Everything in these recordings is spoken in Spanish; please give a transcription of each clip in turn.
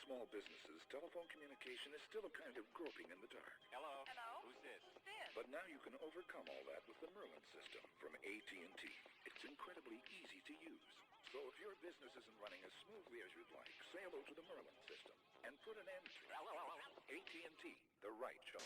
small businesses, telephone communication is still a kind of groping in the dark. Hello? Hello? Who's this? Sid. But now you can overcome all that with the Merlin system from AT&T. It's incredibly easy to use. So if your business isn't running as smoothly as you'd like, say hello to the Merlin system and put an end to AT&T, the right choice.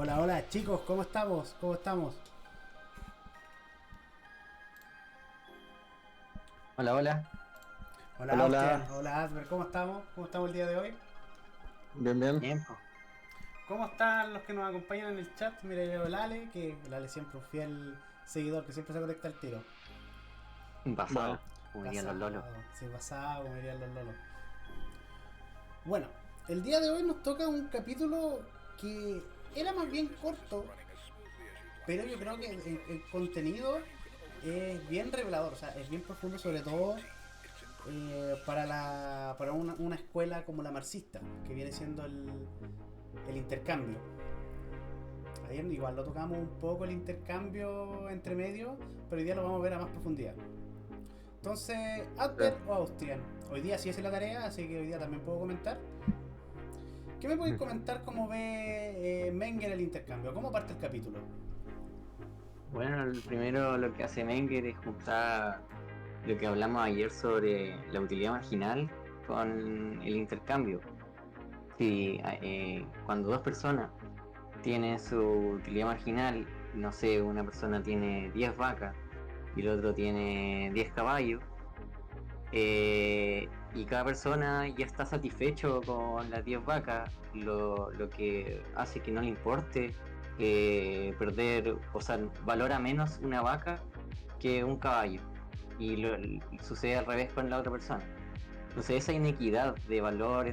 Hola, hola chicos, ¿cómo estamos? ¿Cómo estamos? Hola, hola. Hola, Hola, Austrian, hola. hola Asber, ¿cómo estamos? ¿Cómo estamos el día de hoy? Bien, bien. Bien, po. ¿Cómo están los que nos acompañan en el chat? Mira, yo veo el Ale, que el Ale siempre un fiel seguidor que siempre se conecta al tiro. Pasado, Bueno, como dirían los lolos. Sí, pasado, como dirían los lolos. Bueno, el día de hoy nos toca un capítulo que era más bien corto, pero yo creo que el contenido es bien revelador, o sea, es bien profundo, sobre todo para una escuela como la marxista, que viene siendo el intercambio. Ayer igual lo tocamos un poco el intercambio entre medio, pero hoy día lo vamos a ver a más profundidad. Entonces, Adver o Austrian, hoy día sí hice la tarea, así que hoy día también puedo comentar. ¿Qué me podéis comentar cómo ve Menger el intercambio? ¿Cómo parte el capítulo? Bueno, primero lo que hace Menger es juntar lo que hablamos ayer sobre la utilidad marginal con el intercambio. Si cuando dos personas tienen su utilidad marginal, no sé, una persona tiene 10 vacas y el otro tiene 10 caballos, y cada persona ya está satisfecho con las 10 vacas, lo que hace que no le importe perder, o sea, valora menos una vaca que un caballo, y sucede al revés con la otra persona. Entonces esa inequidad de valor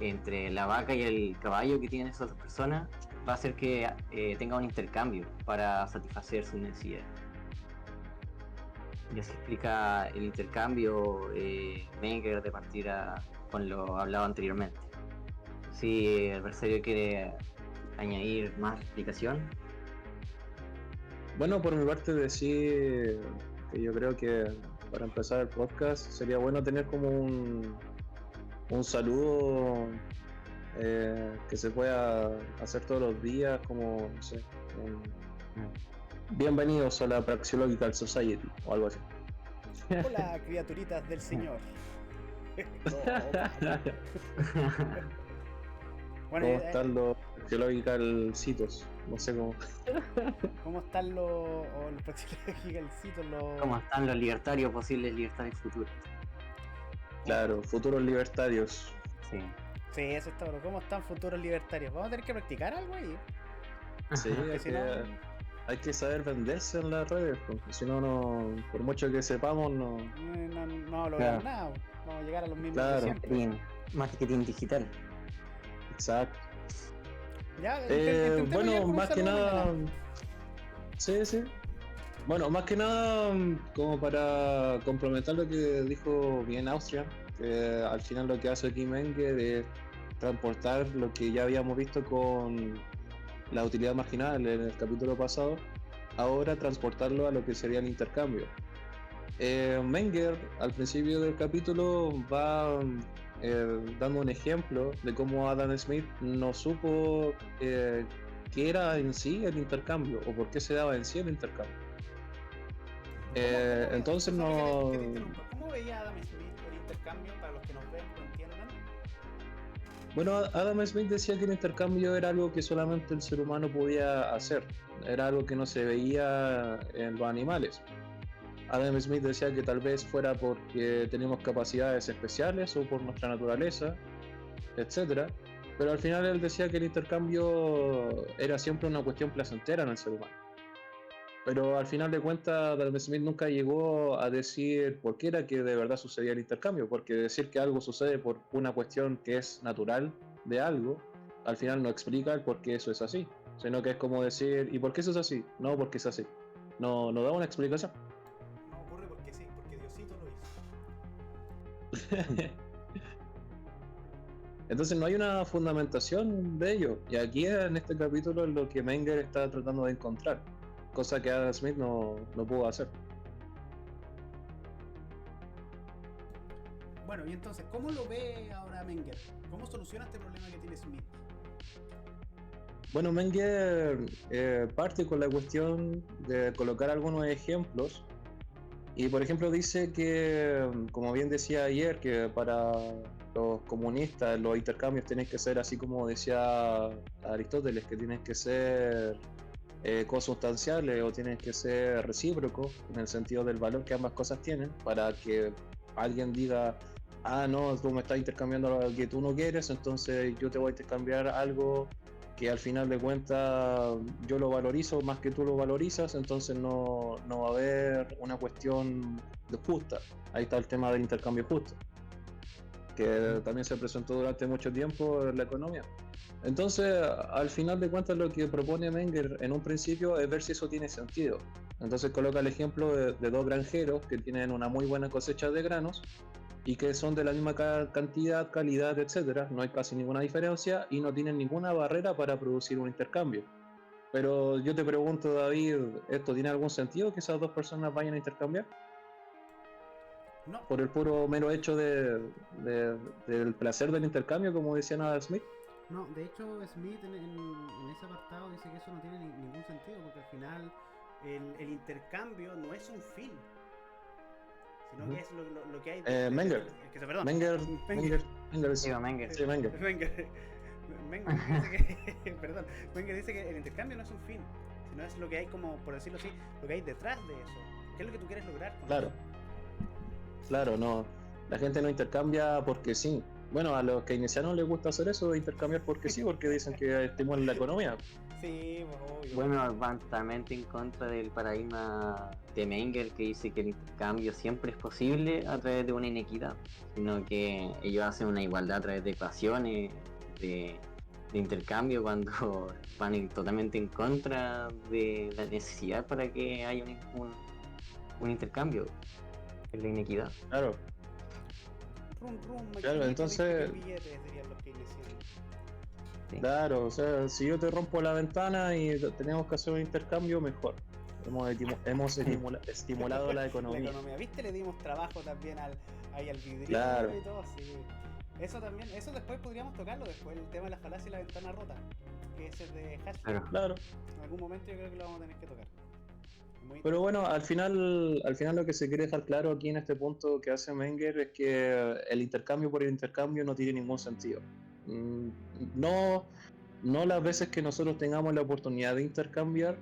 entre la vaca y el caballo que tienen esas otras personas va a hacer que tenga un intercambio para satisfacer sus necesidades. Ya se explica el intercambio Menger de partir con lo hablado anteriormente. Si el adversario quiere añadir más explicación. bueno, por mi parte decir que yo creo que para empezar el podcast sería bueno tener como un saludo que se pueda hacer todos los días, como, no sé, bienvenidos a la Praxeological Society o algo así. Hola, criaturitas del Señor. No, Bueno, ¿Cómo están los geological citos? No sé cómo. ¿cómo están los gigancitos? ¿Cómo están los libertarios, posibles libertarios futuros? Claro, futuros libertarios. Sí. Sí, eso está bueno. ¿Cómo están futuros libertarios? Vamos a tener que practicar algo ahí. Sí, Porque si no, hay que saber venderse en las redes, porque si no, por mucho que sepamos, no. no logramos nada. Vamos a llegar a los mismos de Claro. siempre. Marketing digital. Exacto. Ya, intentemos Bueno, llegar con un más que saludo nada. mañana. Sí. Bueno, más que nada, como para complementar lo que dijo bien Austria, que al final lo que hace aquí Menger es transportar lo que ya habíamos visto con la utilidad marginal en el capítulo pasado, ahora transportarlo a lo que sería el intercambio. Menger al principio del capítulo va dando un ejemplo de cómo Adam Smith no supo qué era en sí el intercambio o por qué se daba en sí el intercambio. Entonces no. ¿Cómo veía Adam Smith el intercambio para los que nos ven y lo entiendan? Bueno, Adam Smith decía que el intercambio era algo que solamente el ser humano podía hacer, era algo que no se veía en los animales. Adam Smith decía que tal vez fuera porque tenemos capacidades especiales o por nuestra naturaleza, etc. Pero al final él decía que el intercambio era siempre una cuestión placentera en el ser humano. Pero al final de cuentas, Adam Smith nunca llegó a decir por qué era que de verdad sucedía el intercambio, porque decir que algo sucede por una cuestión que es natural de algo, al final no explica el por qué eso es así, sino que es como decir, ¿y por qué eso es así? No, porque es así. No da una explicación. No ocurre porque sí, porque Diosito lo hizo. Entonces no hay una fundamentación de ello, y aquí en este capítulo es lo que Menger está tratando de encontrar, cosa que Adam Smith no pudo hacer. Bueno, y entonces, ¿cómo lo ve ahora Menger? ¿Cómo soluciona este problema que tiene Smith? Bueno, Menger parte con la cuestión de colocar algunos ejemplos y por ejemplo dice que, como bien decía ayer, que para los comunistas los intercambios tienen que ser así como decía Aristóteles, que tienen que ser consustanciales o tienen que ser recíprocos en el sentido del valor que ambas cosas tienen, para que alguien diga, ah, no, tú me estás intercambiando algo que tú no quieres, entonces yo te voy a intercambiar algo que al final de cuentas yo lo valorizo más que tú lo valorizas, entonces no va a haber una cuestión justa. Ahí está el tema del intercambio justo, que también se presentó durante mucho tiempo en la economía. Entonces, al final de cuentas, lo que propone Menger en un principio es ver si eso tiene sentido. Entonces coloca el ejemplo de dos granjeros que tienen una muy buena cosecha de granos y que son de la misma cantidad, calidad, etcétera. No hay casi ninguna diferencia y no tienen ninguna barrera para producir un intercambio. Pero yo te pregunto, David, ¿esto tiene algún sentido que esas dos personas vayan a intercambiar? No. Por el puro mero hecho del placer del intercambio, como decía Adam Smith. No, de hecho Smith en ese apartado dice que eso no tiene ningún sentido, porque al final el intercambio no es un fin, sino que es lo que hay Menger. Menger dice que perdón, Menger dice que el intercambio no es un fin, sino es lo que hay, como por decirlo así, lo que hay detrás de eso. ¿Qué es lo que tú quieres lograr con eso? Claro, no. La gente no intercambia porque sí. Bueno, a los keynesianos les gusta hacer eso, de intercambiar porque sí, porque dicen que estimulan la economía. Sí, obvio. Bueno, van totalmente en contra del paradigma de Menger, que dice que el intercambio siempre es posible a través de una inequidad, sino que ellos hacen una igualdad a través de ecuaciones de intercambio cuando van totalmente en contra de la necesidad para que haya un intercambio, es la inequidad. Claro. Claro, entonces. Sí. Claro, o sea, si yo te rompo la ventana y tenemos que hacer un intercambio, mejor. Hemos estimulado la economía. La economía, ¿viste? Le dimos trabajo también al vidrio, claro, y todo, sí. Eso también, eso después podríamos tocarlo después, el tema de la falacia y la ventana rota, que es el de Hashtag. Claro. En algún momento yo creo que lo vamos a tener que tocar. Pero bueno, al final lo que se quiere dejar claro aquí en este punto que hace Menger es que el intercambio por el intercambio no tiene ningún sentido. Mm, No, no las veces que nosotros tengamos la oportunidad de intercambiar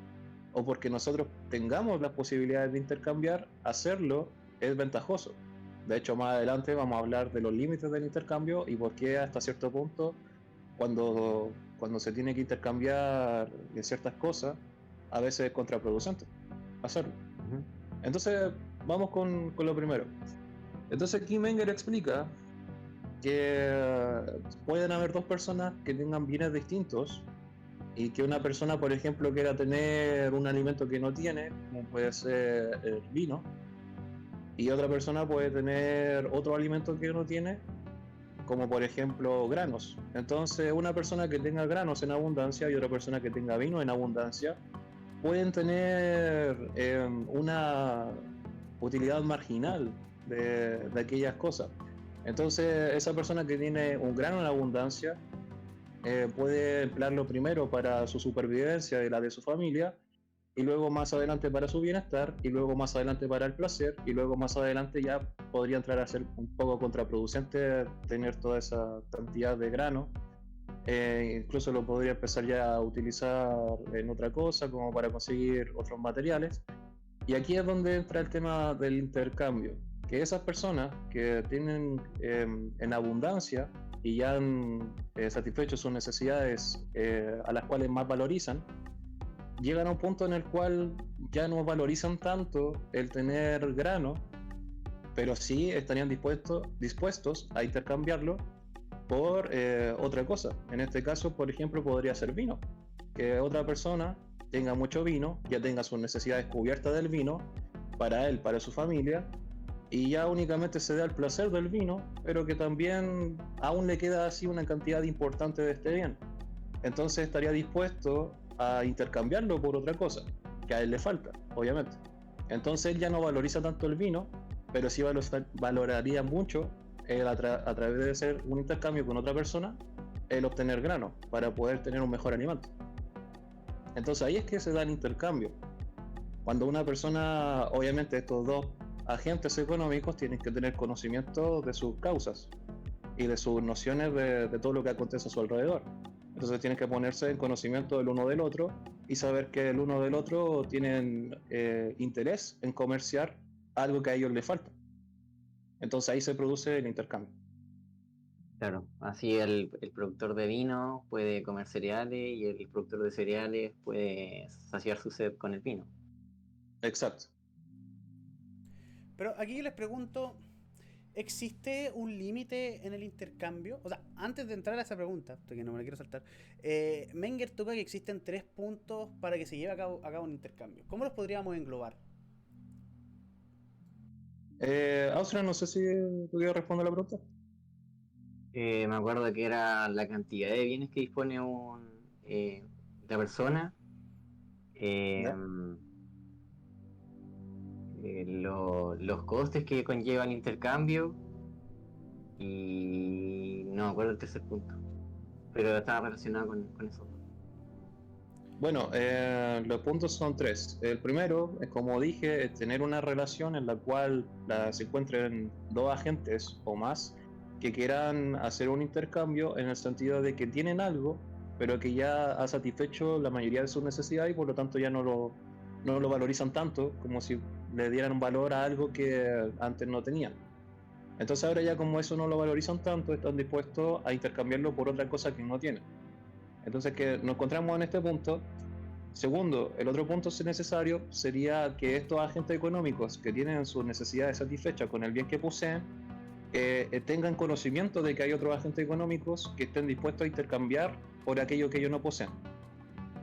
o porque nosotros tengamos las posibilidades de intercambiar, hacerlo es ventajoso. De hecho, más adelante vamos a hablar de los límites del intercambio y por qué hasta cierto punto, cuando se tiene que intercambiar ciertas cosas, a veces es contraproducente hacerlo. Ujú. Entonces, vamos con lo primero. Entonces, aquí Menger explica que pueden haber dos personas que tengan bienes distintos y que una persona, por ejemplo, quiera tener un alimento que no tiene, como puede ser el vino, y otra persona puede tener otro alimento que no tiene, como por ejemplo granos. Entonces, una persona que tenga granos en abundancia y otra persona que tenga vino en abundancia pueden tener una utilidad marginal de aquellas cosas. Entonces, esa persona que tiene un grano en abundancia puede emplearlo primero para su supervivencia y la de su familia, y luego más adelante para su bienestar, y luego más adelante para el placer, y luego más adelante ya podría entrar a ser un poco contraproducente tener toda esa cantidad de grano. Incluso lo podría empezar ya a utilizar en otra cosa, como para conseguir otros materiales. Y aquí es donde entra el tema del intercambio, que esas personas que tienen en abundancia y ya han satisfecho sus necesidades a las cuales más valorizan, llegan a un punto en el cual ya no valorizan tanto el tener grano, pero sí estarían dispuestos a intercambiarlo por otra cosa. En este caso, por ejemplo, podría ser vino, que otra persona tenga mucho vino, ya tenga sus necesidades cubiertas del vino, para él, para su familia, y ya únicamente se da el placer del vino, pero que también aún le queda así una cantidad importante de este bien. Entonces estaría dispuesto a intercambiarlo por otra cosa, que a él le falta, obviamente. Entonces él ya no valoriza tanto el vino, pero sí valoraría mucho a través de hacer un intercambio con otra persona, el obtener grano para poder tener un mejor alimento. Entonces ahí es que se da el intercambio. Cuando una persona, obviamente estos dos agentes económicos tienen que tener conocimiento de sus causas y de sus nociones de todo lo que acontece a su alrededor. Entonces tienen que ponerse en conocimiento del uno del otro y saber que el uno del otro tienen interés en comerciar algo que a ellos les falta. Entonces ahí se produce el intercambio. Claro, así el productor de vino puede comer cereales y el productor de cereales puede saciar su sed con el vino. Exacto. Pero aquí les pregunto, ¿existe un límite en el intercambio? O sea, antes de entrar a esa pregunta, porque no me la quiero saltar, Menger toca que existen 3 puntos para que se lleve a cabo un intercambio. ¿Cómo los podríamos englobar? Austria, no sé si tú quieres responder la pregunta. Me acuerdo que era la cantidad de bienes que dispone la persona, eh, ¿Ya? los costes que conlleva el intercambio y no me acuerdo el tercer punto, pero estaba relacionado con eso. Bueno, los puntos son tres. El primero, es como dije, es tener una relación en la cual se encuentren dos agentes o más que quieran hacer un intercambio en el sentido de que tienen algo, pero que ya ha satisfecho la mayoría de sus necesidades y por lo tanto ya no lo valorizan tanto como si le dieran valor a algo que antes no tenían. Entonces ahora ya como eso no lo valorizan tanto, están dispuestos a intercambiarlo por otra cosa que no tienen. Entonces que nos encontramos en este punto. Segundo, el otro punto necesario sería que estos agentes económicos que tienen sus necesidades satisfechas con el bien que poseen, tengan conocimiento de que hay otros agentes económicos que estén dispuestos a intercambiar por aquello que ellos no poseen.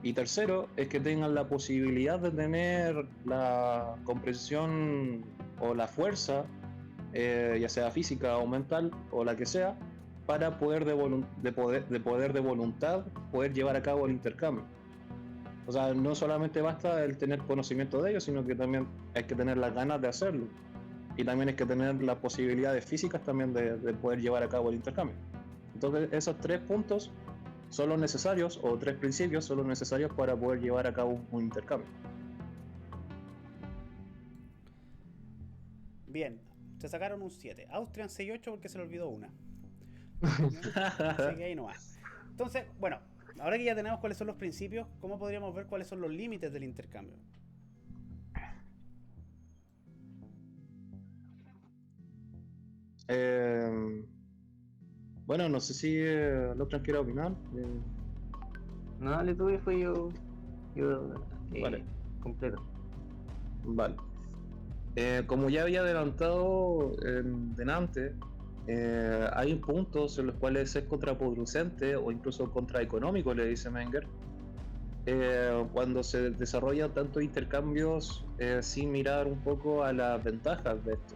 Y tercero, es que tengan la posibilidad de tener la comprensión o la fuerza, ya sea física o mental o la que sea, para poder de voluntad poder llevar a cabo el intercambio. O sea, no solamente basta el tener conocimiento de ello, sino que también hay que tener las ganas de hacerlo. Y también hay que tener las posibilidades físicas también de poder llevar a cabo el intercambio. Entonces, esos 3 puntos son los necesarios, o 3 principios son los necesarios para poder llevar a cabo un intercambio. Bien, se sacaron un 7. Austria en 6-8 porque se le olvidó una. Así que ahí no va. Entonces, bueno, ahora que ya tenemos cuáles son los principios, ¿cómo podríamos ver cuáles son los límites del intercambio? Eh, bueno, no sé si Locran quiere opinar. No, dale tú, después yo Vale, completo. vale. Como ya había adelantado delante, hay puntos en los cuales es contraproducente o incluso contraeconómico, le dice Menger, cuando se desarrollan tantos intercambios sin mirar un poco a las ventajas de esto.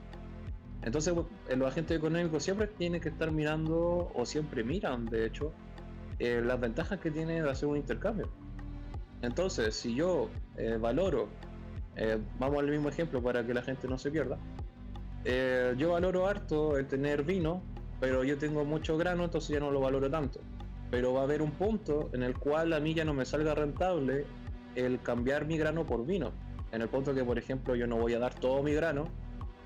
Entonces, los agentes económicos siempre tienen que estar mirando, o siempre miran, de hecho, las ventajas que tiene de hacer un intercambio. Entonces, si yo valoro, vamos al mismo ejemplo para que la gente no se pierda, yo valoro harto el tener vino, pero yo tengo mucho grano, entonces ya no lo valoro tanto. Pero va a haber un punto en el cual a mí ya no me salga rentable el cambiar mi grano por vino. En el punto que, por ejemplo, yo no voy a dar todo mi grano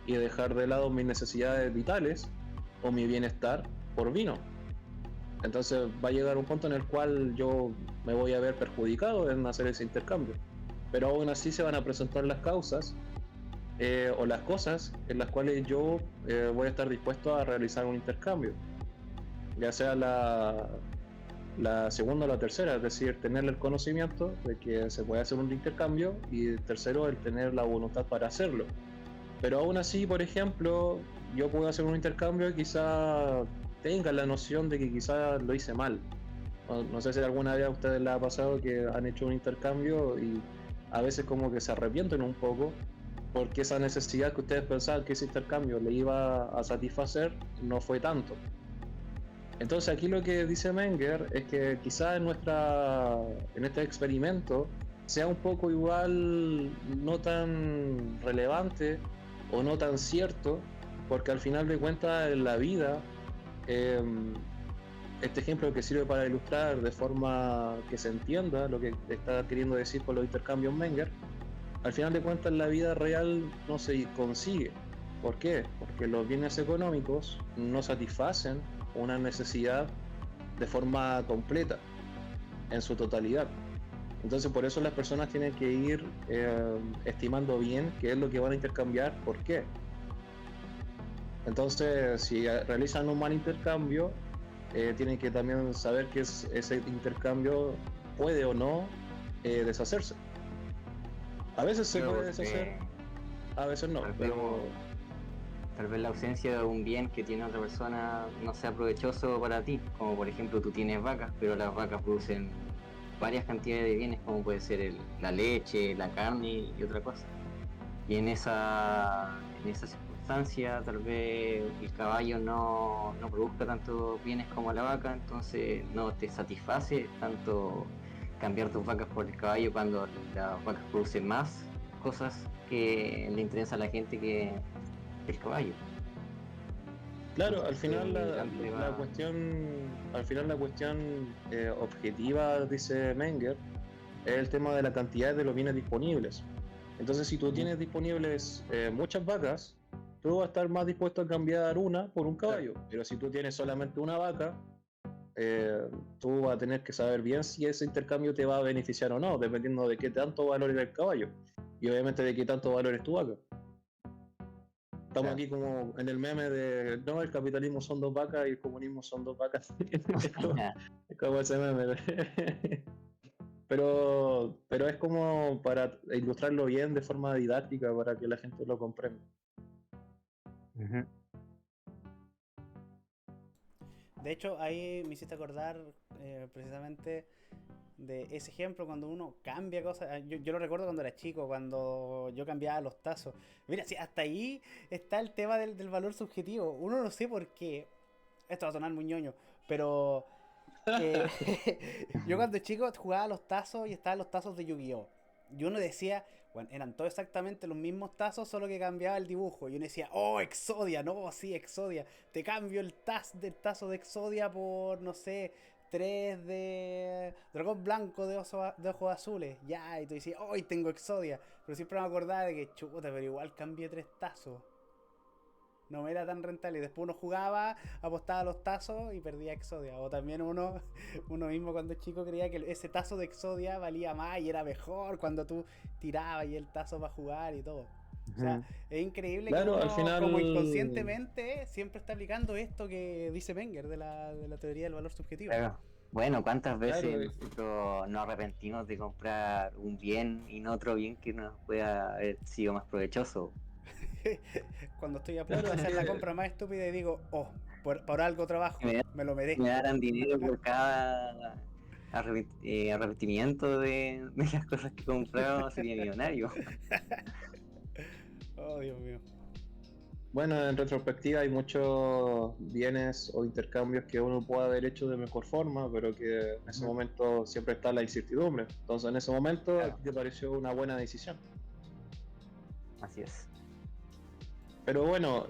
y dejar de lado mis necesidades vitales o mi bienestar por vino. Entonces va a llegar un punto en el cual yo me voy a ver perjudicado en hacer ese intercambio. Pero aún así se van a presentar las causas o las cosas en las cuales yo voy a estar dispuesto a realizar un intercambio. Ya sea la segunda o la tercera, es decir, tener el conocimiento de que se puede hacer un intercambio y tercero, el tener la voluntad para hacerlo. Pero aún así, por ejemplo, yo puedo hacer un intercambio y quizá tenga la noción de que quizá lo hice mal. No sé si alguna vez a ustedes les ha pasado que han hecho un intercambio y a veces como que se arrepienten un poco porque esa necesidad que ustedes pensaban que ese intercambio le iba a satisfacer no fue tanto. Entonces aquí lo que dice Menger es que quizá en este experimento sea un poco igual no tan relevante o no tan cierto, porque al final de cuentas en la vida, eh, este ejemplo que sirve para ilustrar de forma que se entienda lo que está queriendo decir con los intercambios Menger, al final de cuentas en la vida real no se consigue. ¿Por qué? Porque los bienes económicos no satisfacen una necesidad de forma completa, en su totalidad. Entonces por eso las personas tienen que ir estimando bien qué es lo que van a intercambiar, por qué. Entonces si realizan un mal intercambio, tienen que también saber que ese intercambio puede o no deshacerse. A veces se Claro, puede deshacer, a veces no, pero tal vez la ausencia de un bien que tiene otra persona no sea provechoso para ti, como por ejemplo tú tienes vacas, pero las vacas producen varias cantidades de bienes, como puede ser la leche, la carne y otra cosa. Y en esa circunstancia tal vez el caballo no produzca tantos bienes como la vaca, entonces no te satisface tanto cambiar tus vacas por el caballo cuando las vacas producen más cosas que le interesa a la gente que el caballo. claro, al Entonces, final la cuestión objetiva, dice Menger, es el tema de la cantidad de los bienes disponibles. Entonces, si tú tienes disponibles muchas vacas, tú vas a estar más dispuesto a cambiar una por un caballo. Pero si tú tienes solamente una vaca, tú vas a tener que saber bien si ese intercambio te va a beneficiar o no, dependiendo de qué tanto valor es el caballo y obviamente de qué tanto valor es tu vaca. Estamos aquí como en el meme de no, el capitalismo son dos vacas y el comunismo son dos vacas. Es como ese meme. Pero es como para ilustrarlo bien de forma didáctica para que la gente lo comprenda. Uh-huh. De hecho, ahí me hiciste acordar precisamente de ese ejemplo cuando uno cambia cosas. Yo lo recuerdo cuando era chico, cuando yo cambiaba los tazos. Mira, sí, hasta ahí está el tema del valor subjetivo. Uno no sé por qué. Esto va a sonar muy ñoño, pero eh, yo cuando chico jugaba los tazos y estaban los tazos de Yu-Gi-Oh! Y uno decía, bueno, eran todos exactamente los mismos tazos, solo que cambiaba el dibujo. Y uno decía, oh, Exodia, no, sí, Exodia. Te cambio el tazo de Exodia por, no sé, tres de dragón blanco de ojos azules. Ya, y tú decías, hoy tengo Exodia. Pero siempre me acordaba de que, chuta, pero igual cambié tres tazos. no me era tan rentable. Y después uno jugaba, apostaba a los tazos y perdía Exodia. O también uno mismo cuando chico creía que ese tazo de Exodia valía más y era mejor cuando tú tirabas y el tazo para jugar y todo. O sea, es increíble que Claro, uno al final. como inconscientemente siempre está aplicando esto que dice Menger de la teoría del valor subjetivo. Claro. Bueno, ¿cuántas veces Claro, nosotros nos arrepentimos de comprar un bien y no otro bien que nos pueda haber sido más provechoso? Cuando estoy a punto de hacer la compra más estúpida y digo, oh, por algo trabajo, Me, me lo merezco. me darán dinero por cada arrepentimiento de las cosas que he comprado, sería millonario. Oh, Dios mío. Bueno, en retrospectiva hay muchos bienes o intercambios que uno puede haber hecho de mejor forma, pero que en ese momento siempre está la incertidumbre. Entonces, en ese momento, Claro. ¿a ti te pareció una buena decisión? Así es. Pero bueno,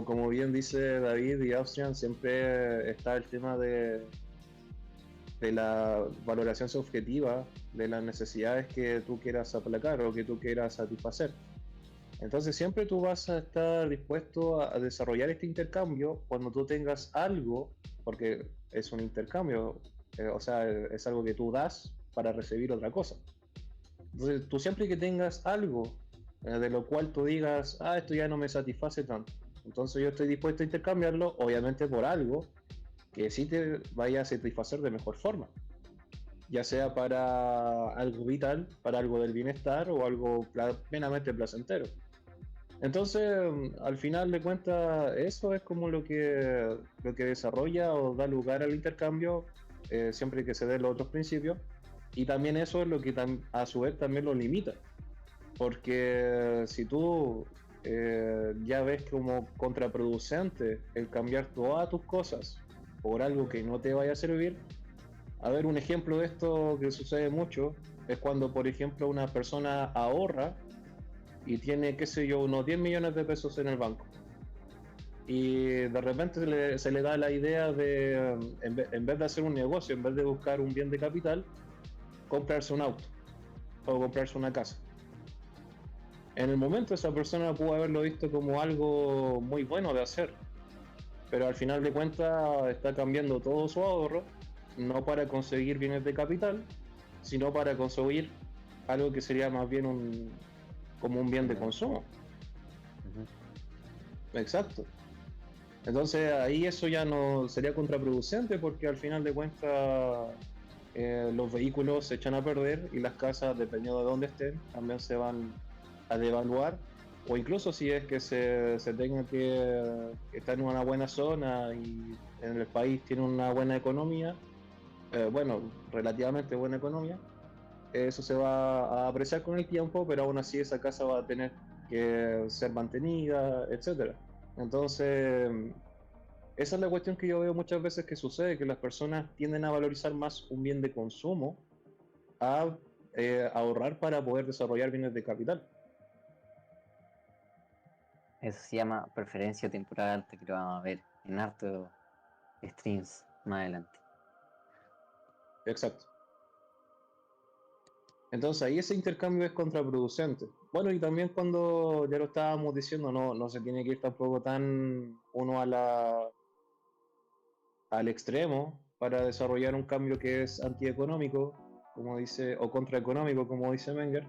como bien dice David y Austrian, siempre está el tema de la valoración subjetiva de las necesidades que tú quieras aplacar o que tú quieras satisfacer. Entonces siempre tú vas a estar dispuesto a desarrollar este intercambio cuando tú tengas algo, porque es un intercambio, o sea, es algo que tú das para recibir otra cosa. Entonces tú siempre que tengas algo de lo cual tú digas, esto ya no me satisface tanto, entonces yo estoy dispuesto a intercambiarlo, obviamente por algo que sí te vaya a satisfacer de mejor forma, ya sea para algo vital, para algo del bienestar o algo plenamente placentero. Entonces, al final de cuentas, eso es como lo que desarrolla o da lugar al intercambio, siempre que se den los otros principios, y también eso es lo que a su vez también lo limita, porque si tú ya ves como contraproducente el cambiar todas tus cosas por algo que no te vaya a servir. A ver, un ejemplo de esto que sucede mucho es cuando, por ejemplo, una persona ahorra y tiene, qué sé yo, unos 10 millones de pesos en el banco. Y de repente se le da la idea de, en vez de hacer un negocio, en vez de buscar un bien de capital, comprarse un auto o comprarse una casa. En el momento esa persona pudo haberlo visto como algo muy bueno de hacer, pero al final de cuentas está cambiando todo su ahorro, no para conseguir bienes de capital, sino para conseguir algo que sería más bien como un bien de consumo. Exacto. Entonces ahí eso ya no sería contraproducente, porque al final de cuentas los vehículos se echan a perder y las casas, dependiendo de dónde estén, también se van a devaluar, o incluso si es que se tenga que estar en una buena zona y en el país tiene una buena economía, bueno, relativamente buena economía, eso se va a apreciar con el tiempo, pero aún así esa casa va a tener que ser mantenida, etcétera. Entonces, esa es la cuestión que yo veo muchas veces que sucede, que las personas tienden a valorizar más un bien de consumo a ahorrar para poder desarrollar bienes de capital. Eso se llama preferencia temporal alta, que lo vamos a ver en hartos streams más adelante. Exacto. Entonces ahí ese intercambio es contraproducente. Bueno, y también cuando ya lo estábamos diciendo, no se tiene que ir tampoco tan uno al extremo para desarrollar un cambio que es antieconómico, como dice, o contraeconómico, como dice Menger,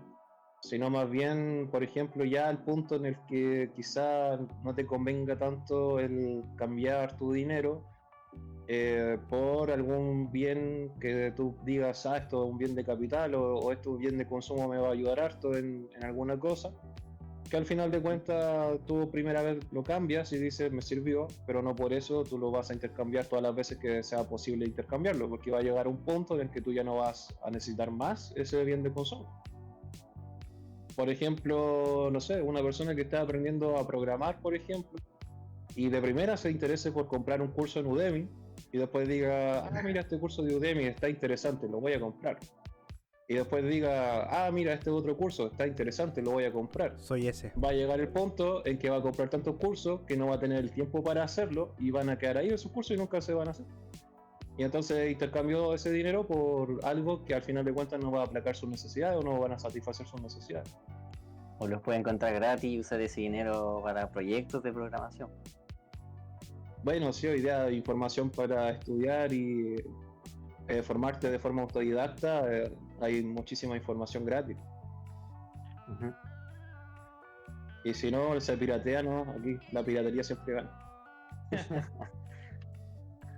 sino más bien, por ejemplo, ya al punto en el que quizá no te convenga tanto el cambiar tu dinero por algún bien que tú digas, esto es un bien de capital o esto es un bien de consumo, me va a ayudar harto en alguna cosa, que al final de cuentas tú primera vez lo cambias y dices, me sirvió, pero no por eso tú lo vas a intercambiar todas las veces que sea posible intercambiarlo, porque va a llegar un punto en el que tú ya no vas a necesitar más ese bien de consumo. Por ejemplo, no sé, una persona que está aprendiendo a programar, por ejemplo, y de primera se interese por comprar un curso en Udemy y después diga, mira, este curso de Udemy está interesante, lo voy a comprar. Y después diga, mira, este otro curso está interesante, lo voy a comprar. Soy ese. Va a llegar el punto en que va a comprar tantos cursos que no va a tener el tiempo para hacerlo y van a quedar ahí esos cursos y nunca se van a hacer. Y entonces intercambió ese dinero por algo que al final de cuentas no va a aplacar sus necesidades o no van a satisfacer sus necesidades. O los puede encontrar gratis y usar ese dinero para proyectos de programación. Bueno, sí, hoy día hay información para estudiar y formarte de forma autodidacta, hay muchísima información gratis. Ujú. Y si no, se piratea, ¿no? Aquí la piratería siempre gana.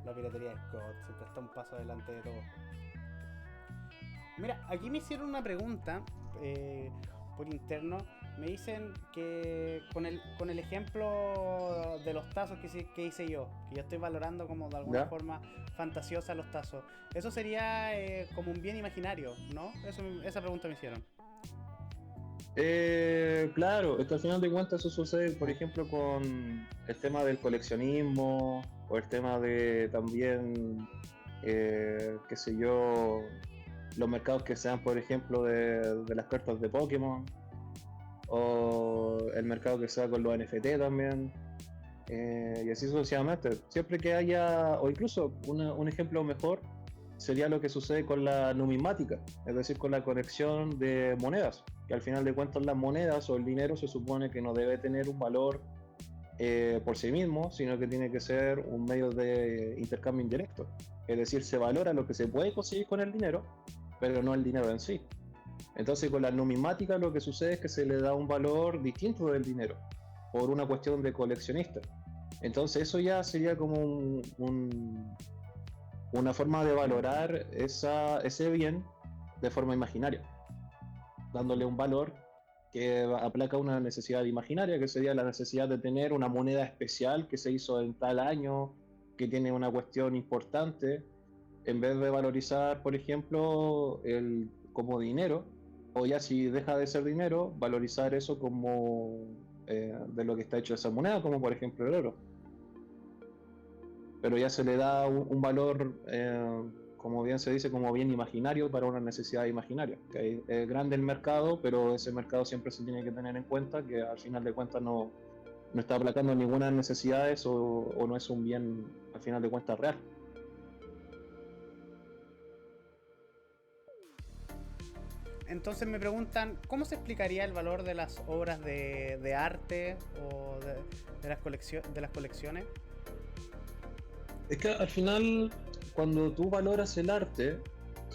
La piratería es God, siempre está un paso adelante de todo. Mira, aquí me hicieron una pregunta por interno. Me dicen que con el ejemplo de los tazos que hice yo, que yo estoy valorando como de alguna ¿Ya? forma fantasiosa los tazos, eso sería como un bien imaginario, ¿no? Esa pregunta me hicieron. Claro, es que al final de cuentas eso sucede, por ejemplo, con el tema del coleccionismo o el tema de también, qué sé yo, los mercados que sean, por ejemplo, de las cartas de Pokémon o el mercado que sea con los NFT también, y así sucesivamente. Siempre que haya, o incluso un ejemplo mejor sería lo que sucede con la numismática, es decir, con la conexión de monedas, que al final de cuentas las monedas o el dinero se supone que no debe tener un valor por sí mismo, sino que tiene que ser un medio de intercambio indirecto. Es decir, se valora lo que se puede conseguir con el dinero, pero no el dinero en sí. Entonces con la numismática lo que sucede es que se le da un valor distinto del dinero, por una cuestión de coleccionista. Entonces eso ya sería como una forma de valorar ese bien de forma imaginaria, dándole un valor que aplaca una necesidad imaginaria, que sería la necesidad de tener una moneda especial que se hizo en tal año, que tiene una cuestión importante, en vez de valorizar, por ejemplo, como dinero, o ya si deja de ser dinero, valorizar eso como de lo que está hecho esa moneda, como por ejemplo el oro. Pero ya se le da un valor, como bien se dice, como bien imaginario para una necesidad imaginaria. Que es grande el mercado, pero ese mercado siempre se tiene que tener en cuenta que al final de cuentas no está aplacando ninguna necesidad o no es un bien al final de cuentas real. Entonces me preguntan, ¿cómo se explicaría el valor de las obras de arte o de las colecciones? Es que al final, cuando tú valoras el arte,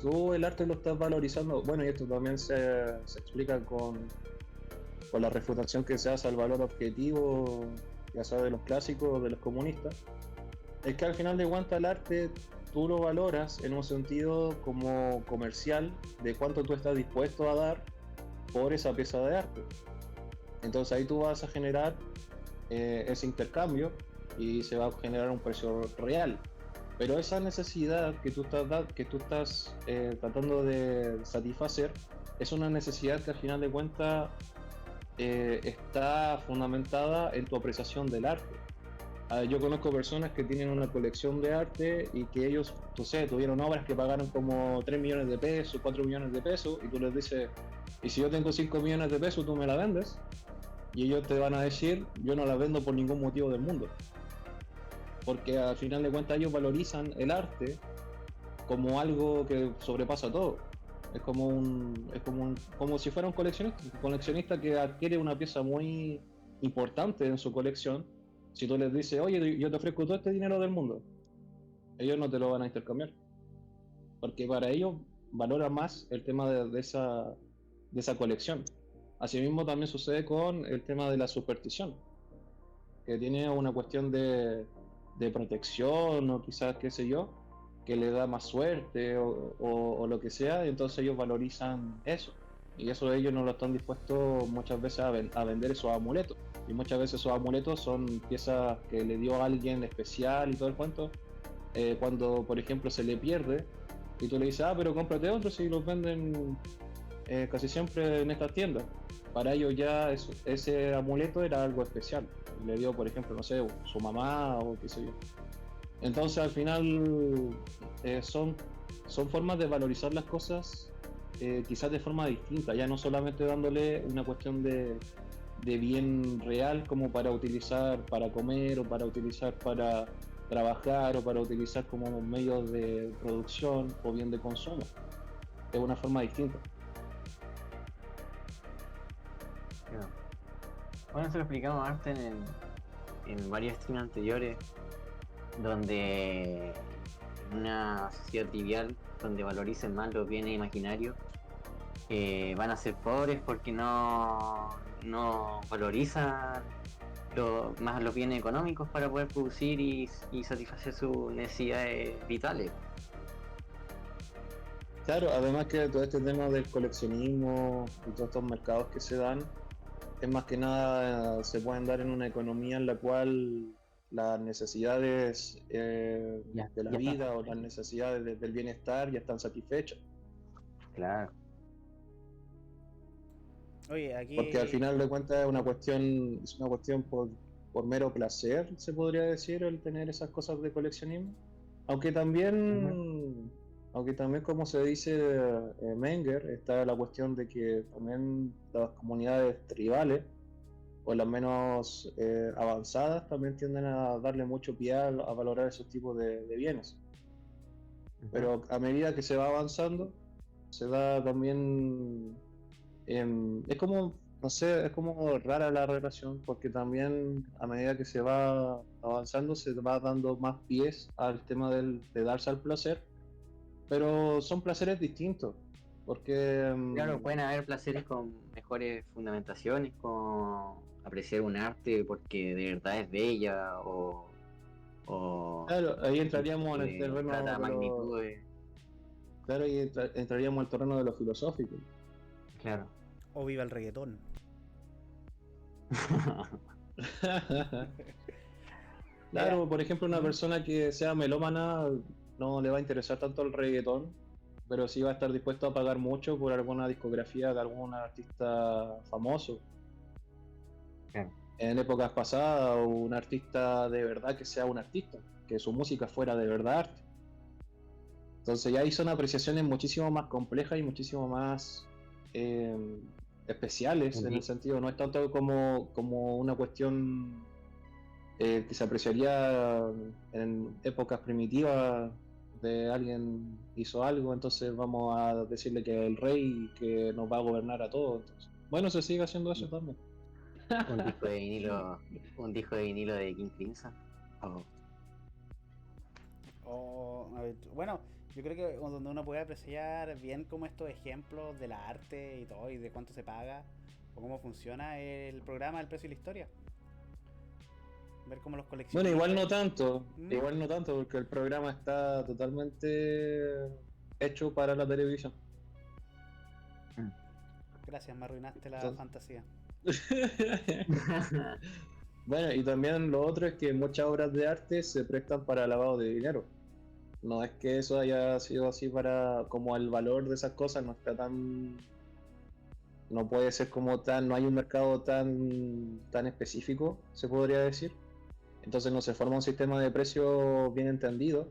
tú el arte lo estás valorizando. Bueno, y esto también se explica con la refutación que se hace al valor objetivo, ya sea de los clásicos o de los comunistas. Es que al final de cuentas el arte tú lo valoras en un sentido como comercial de cuánto tú estás dispuesto a dar por esa pieza de arte. Entonces ahí tú vas a generar ese intercambio y se va a generar un precio real. Pero esa necesidad que tú estás tratando de satisfacer es una necesidad que al final de cuentas está fundamentada en tu apreciación del arte. Yo conozco personas que tienen una colección de arte y que ellos, no sé, tuvieron obras que pagaron como 3 millones de pesos, 4 millones de pesos, y tú les dices, y si yo tengo 5 millones de pesos, tú me la vendes, y ellos te van a decir, yo no la vendo por ningún motivo del mundo. Porque al final de cuentas ellos valorizan el arte como algo que sobrepasa todo. Como si fuera un coleccionista que adquiere una pieza muy importante en su colección. Si tú les dices, oye, yo te ofrezco todo este dinero del mundo, ellos no te lo van a intercambiar. Porque para ellos valora más el tema de esa colección. Asimismo también sucede con el tema de la superstición, que tiene una cuestión de protección o quizás, qué sé yo, que le da más suerte o lo que sea, y entonces ellos valorizan eso. Y eso ellos no lo están dispuestos muchas veces a vender esos amuletos. Y muchas veces esos amuletos son piezas que le dio a alguien especial y todo el cuento. Cuando, por ejemplo, se le pierde y tú le dices, pero cómprate otros y los venden casi siempre en estas tiendas. Para ellos ya ese amuleto era algo especial. Le dio, por ejemplo, no sé, su mamá o qué sé yo. Entonces al final son formas de valorizar las cosas quizás de forma distinta, ya no solamente dándole una cuestión de bien real como para utilizar para comer o para utilizar para trabajar o para utilizar como medios de producción o bien de consumo. Es una forma distinta. Claro. Bueno, eso lo explicamos harto en varios streams anteriores, donde en una sociedad trivial, donde valoricen más los bienes imaginarios, van a ser pobres porque no valorizan más los bienes económicos para poder producir y satisfacer sus necesidades vitales. Claro, además que todo este tema del coleccionismo y todos estos mercados que se dan, es más que nada se pueden dar en una economía en la cual las necesidades de la Ya vida está. o las necesidades del bienestar ya están satisfechas. Claro. Oye, aquí. Porque al final de cuentas es una cuestión por mero placer, se podría decir, el tener esas cosas de coleccionismo. Aunque también, aunque también como se dice Menger, está la cuestión de que también las comunidades tribales o las menos avanzadas también tienden a darle mucho pie a valorar esos tipos de bienes. Pero a medida que se va avanzando, se da también es como, no sé, es como rara la relación, porque también a medida que se va avanzando se va dando más pies al tema de darse al placer, pero son placeres distintos, porque Claro, pueden haber placeres con mejores fundamentaciones, con apreciar un arte porque de verdad es bella o claro, ahí entraríamos en el terreno trata de lo, magnitudes. claro, ahí entraríamos al terreno de lo filosófico. Claro. O viva el reggaetón. Claro, por ejemplo, una persona que sea melómana no le va a interesar tanto el reggaetón, pero sí va a estar dispuesto a pagar mucho por alguna discografía de algún artista famoso. Claro. En épocas pasadas, o un artista de verdad que sea un artista, que su música fuera de verdad arte. Entonces ya ahí son apreciaciones muchísimo más complejas y muchísimo más especiales, en el sentido, no es tanto como una cuestión que se apreciaría en épocas primitivas de alguien hizo algo, entonces vamos a decirle que el rey que nos va a gobernar a todos. Entonces, bueno, se sigue haciendo eso también. Un disco de vinilo de King Crimson. Bueno, yo creo que donde uno puede apreciar bien como estos ejemplos de la arte y todo, y de cuánto se paga, o cómo funciona el programa El Precio y la Historia. Ver cómo los coleccionistas... Bueno, igual no tanto, porque el programa está totalmente hecho para la televisión. Gracias, me arruinaste la fantasía. Bueno, y también lo otro es que muchas obras de arte se prestan para lavado de dinero. No es que eso haya sido así como el valor de esas cosas no está tan, no puede ser como tan, no hay un mercado tan específico, se podría decir. Entonces no se forma un sistema de precios bien entendido.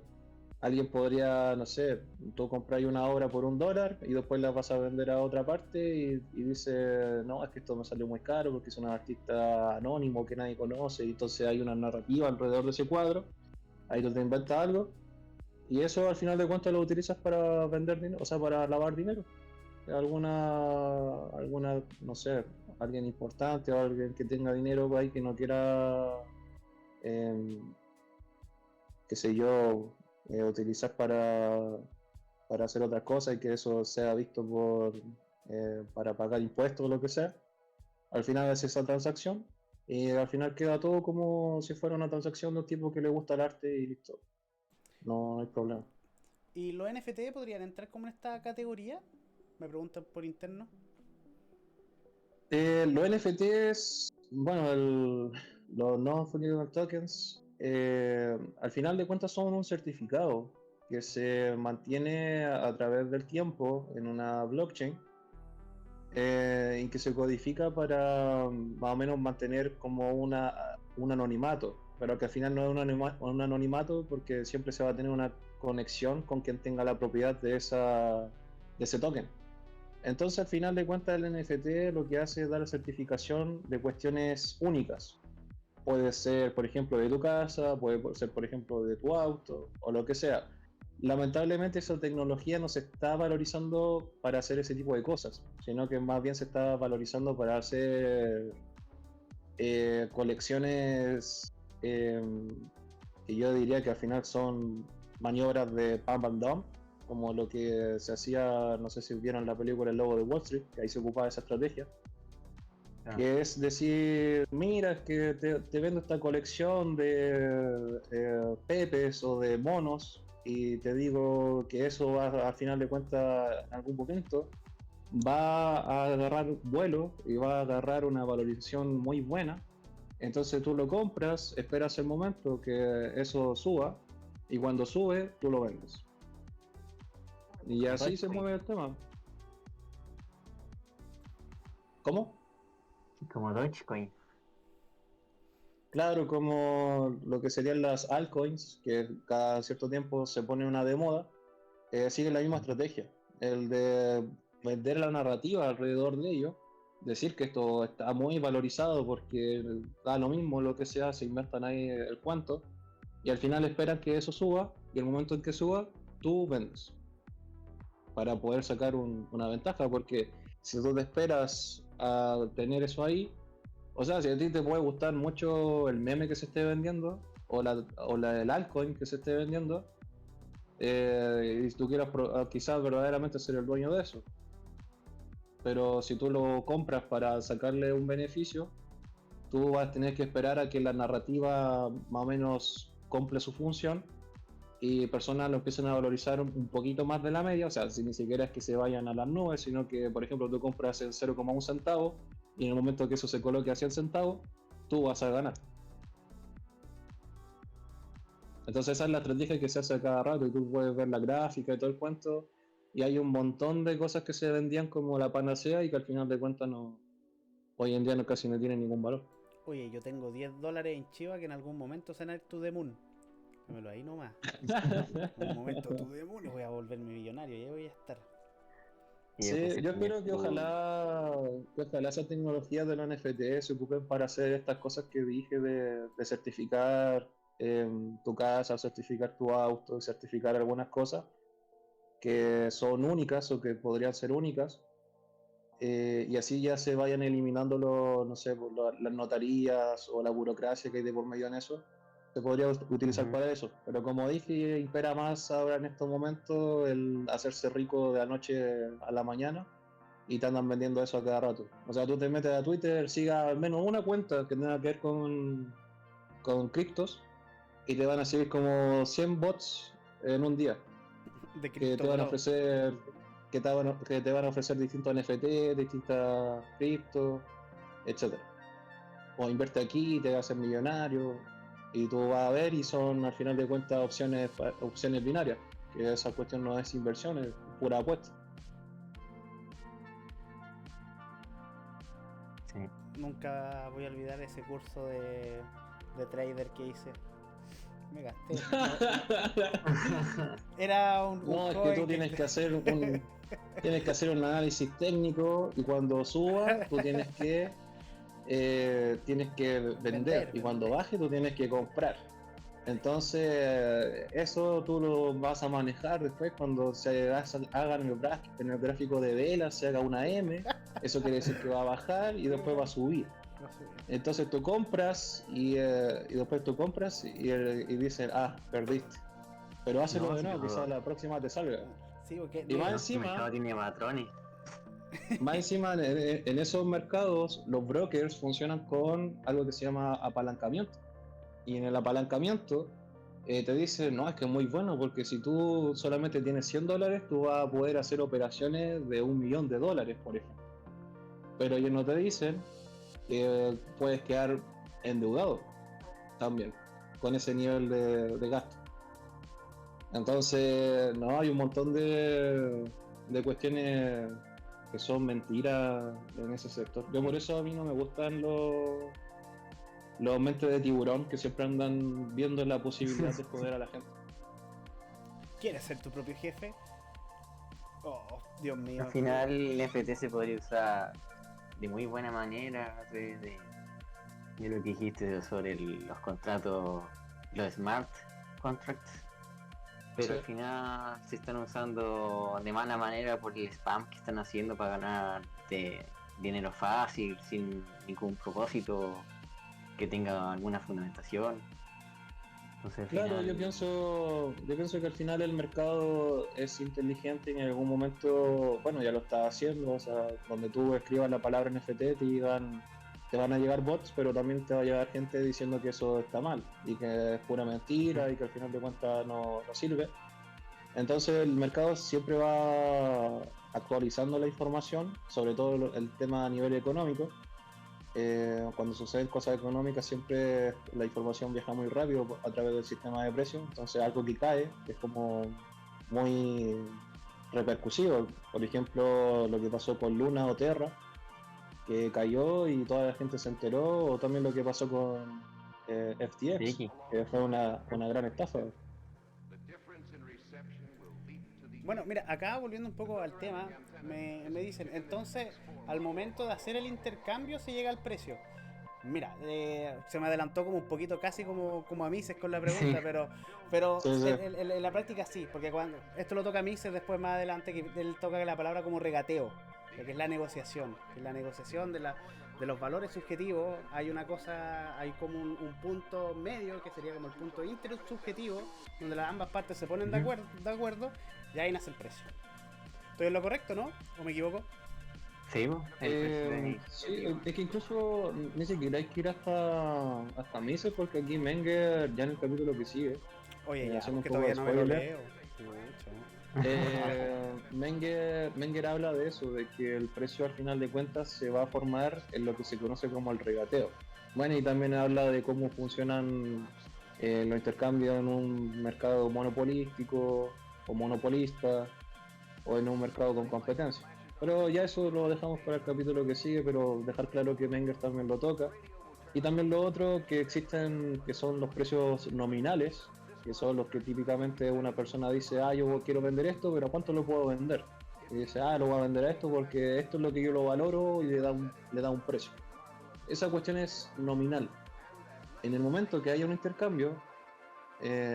Alguien podría, no sé, tú compras una obra por $1 y después la vas a vender a otra parte y dice, no, es que esto me salió muy caro porque es un artista anónimo que nadie conoce, y entonces hay una narrativa alrededor de ese cuadro, ahí tú te inventas algo, y eso al final de cuentas lo utilizas para vender dinero, o sea, para lavar dinero. Alguna, no sé, alguien importante o alguien que tenga dinero ahí que no quiera, qué sé yo, utilizar para hacer otras cosas y que eso sea visto para pagar impuestos o lo que sea, al final hace esa transacción y al final queda todo como si fuera una transacción de un tipo que le gusta el arte y listo. No hay problema. ¿Y los NFT podrían entrar como en esta categoría? Me preguntan por interno. Los NFTs, bueno, los non-fungible tokens, al final de cuentas son un certificado que se mantiene a través del tiempo en una blockchain y que se codifica para más o menos mantener como un anonimato, pero que al final no es un anonimato porque siempre se va a tener una conexión con quien tenga la propiedad de ese token. Entonces, al final de cuentas, el NFT lo que hace es dar certificación de cuestiones únicas. Puede ser, por ejemplo, de tu casa, puede ser, por ejemplo, de tu auto, o lo que sea. lamentablemente esa tecnología no se está valorizando para hacer ese tipo de cosas, sino que más bien se está valorizando para hacer colecciones que yo diría que al final son maniobras de pump and dump, como lo que se hacía, no sé si vieron la película El Lobo de Wall Street, que ahí se ocupaba esa estrategia, que es decir, mira, es que te vendo esta colección de pepes o de monos y te digo que eso va, al final de cuentas en algún momento va a agarrar vuelo y va a agarrar una valorización muy buena. Entonces tú lo compras, esperas el momento que eso suba y cuando sube tú lo vendes. Y Como así se Dogecoin. mueve el tema. ¿Cómo? Como Dogecoin. Claro, como lo que serían las altcoins, que cada cierto tiempo se pone una de moda, sigue la misma estrategia. El de vender la narrativa alrededor de ello, decir que esto está muy valorizado porque da lo mismo lo que sea, se inventan ahí el cuento, y al final esperan que eso suba, y el momento en que suba, tú vendes, para poder sacar una ventaja, porque si tú te esperas a tener eso ahí, o sea, si a ti te puede gustar mucho el meme que se esté vendiendo, o la del altcoin que se esté vendiendo, y tú quieras quizás verdaderamente ser el dueño de eso. Pero si tú lo compras para sacarle un beneficio, tú vas a tener que esperar a que la narrativa más o menos cumple su función y personas lo empiecen a valorizar un poquito más de la media, o sea, si ni siquiera es que se vayan a las nubes, sino que, por ejemplo, tú compras en 0,1 centavo y en el momento que eso se coloque a 100 centavos, tú vas a ganar. Entonces esa es la estrategia que se hace a cada rato y tú puedes ver la gráfica y todo el cuento y hay un montón de cosas que se vendían como la panacea y que al final de cuentas no, hoy en día no, casi no tienen ningún valor. Oye, yo tengo $10 en Chiva que en algún momento se van a ir to the moon. Démelo ahí nomás. En un momento to the moon y voy a volverme millonario. Y ahí voy a estar. Y yo Sí, pensé yo tener espero que ojalá esa tecnología de los NFT se ocupen para hacer estas cosas que dije de certificar tu casa, certificar tu auto, certificar algunas cosas que son únicas o que podrían ser únicas, y así ya se vayan eliminando no sé, pues, las notarías o la burocracia que hay de por medio en eso, se podría utilizar Ujú. para eso. Pero como dije, impera más ahora en estos momentos el hacerse rico de la noche a la mañana y te andan vendiendo eso a cada rato. O sea, tú te metes a Twitter, siga al menos una cuenta que tenga que ver con criptos y te van a seguir como 100 bots en un día De que te Crypto van a Bro. ofrecer que te van a ofrecer distintos NFT, distintas criptos, etcétera. O invierte aquí y te vas a hacer millonario y tú vas a ver y son al final de cuentas opciones binarias, que esa cuestión no es inversión, es pura apuesta. Sí. Nunca voy a olvidar ese curso de trader que hice. Me gasté. Era un No, es que joven tú que. tienes que hacer un análisis técnico y cuando suba tú tienes que vender Vender, y cuando vender. baje tú tienes que comprar. Entonces eso tú lo vas a manejar después cuando se haga en el gráfico de velas, se haga una M, eso quiere decir que va a bajar y después va a subir. No sé. Entonces tú compras y después tú compras y dicen, perdiste. Pero hazlo No, de si nuevo, quizás todo. la próxima te salga. Sí, porque Y más No, si el mercado encima, tiene patrones. más encima en esos mercados los brokers funcionan con algo que se llama apalancamiento. Y en el apalancamiento te dicen, no, es que es muy bueno porque si tú solamente tienes $100, tú vas a poder hacer operaciones de $1.000.000, por ejemplo. Pero ellos no te dicen que puedes quedar endeudado también con ese nivel de gasto. Entonces, no, hay un montón de cuestiones que son mentiras en ese sector. Yo por eso a mí no me gustan los mentes de tiburón que siempre andan viendo la posibilidad de joder a la gente. ¿Quieres ser tu propio jefe? Oh, Dios mío. Al final el NFT se podría usar de muy buena manera a través de lo que dijiste sobre los contratos, los smart contracts. pero Sí. al final se están usando de mala manera por el spam que están haciendo para ganar dinero fácil, sin ningún propósito que tenga alguna fundamentación. Entonces al Claro, final, yo pienso que al final el mercado es inteligente y en algún momento, bueno, ya lo está haciendo, o sea, donde tú escribas la palabra NFT te van a llegar bots, pero también te va a llegar gente diciendo que eso está mal y que es pura mentira y que al final de cuentas no sirve. Entonces el mercado siempre va actualizando la información, sobre todo el tema a nivel económico. Cuando suceden cosas económicas siempre la información viaja muy rápido a través del sistema de precios, entonces algo que cae es como muy repercusivo. Por ejemplo, lo que pasó con Luna o Terra, que cayó y toda la gente se enteró, o también lo que pasó con FTX, X. que fue una gran estafa. Bueno, mira, acá volviendo un poco al tema, me dicen, entonces, al momento de hacer el intercambio se llega al precio. Mira, se me adelantó como un poquito, casi como a Mises con la pregunta, Sí. pero Sí, sí. en la práctica sí, porque cuando esto lo toca a Mises después más adelante, que él toca la palabra como regateo, que es la negociación, que es la negociación de los valores subjetivos. Hay una cosa, hay como un punto medio, que sería como el punto intersubjetivo, donde las ambas partes se ponen de acuerdo, y ahí nace el precio. ¿Estoy en lo correcto, no? ¿O me equivoco? Sí, po, el precio de Sí, iniciativa. es que incluso ni siquiera hay que ir hasta Mises, porque aquí Menger, ya en el capítulo que sigue, Oye, ya, haciendo un porque poco de todavía no me lo spoiler, leo. Pucha. Menger habla de eso, de que el precio al final de cuentas se va a formar en lo que se conoce como el regateo. Bueno, y también habla de cómo funcionan los intercambios en un mercado monopolístico o monopolista o en un mercado con competencia. Pero ya eso lo dejamos para el capítulo que sigue, pero dejar claro que Menger también lo toca. Y también lo otro que existen, que son los precios nominales, que son los que típicamente una persona dice, ah, yo quiero vender esto, pero ¿a cuánto lo puedo vender? Y dice, ah, lo voy a vender a esto porque esto es lo que yo lo valoro y le da un precio. Esa cuestión es nominal. En el momento que haya un intercambio,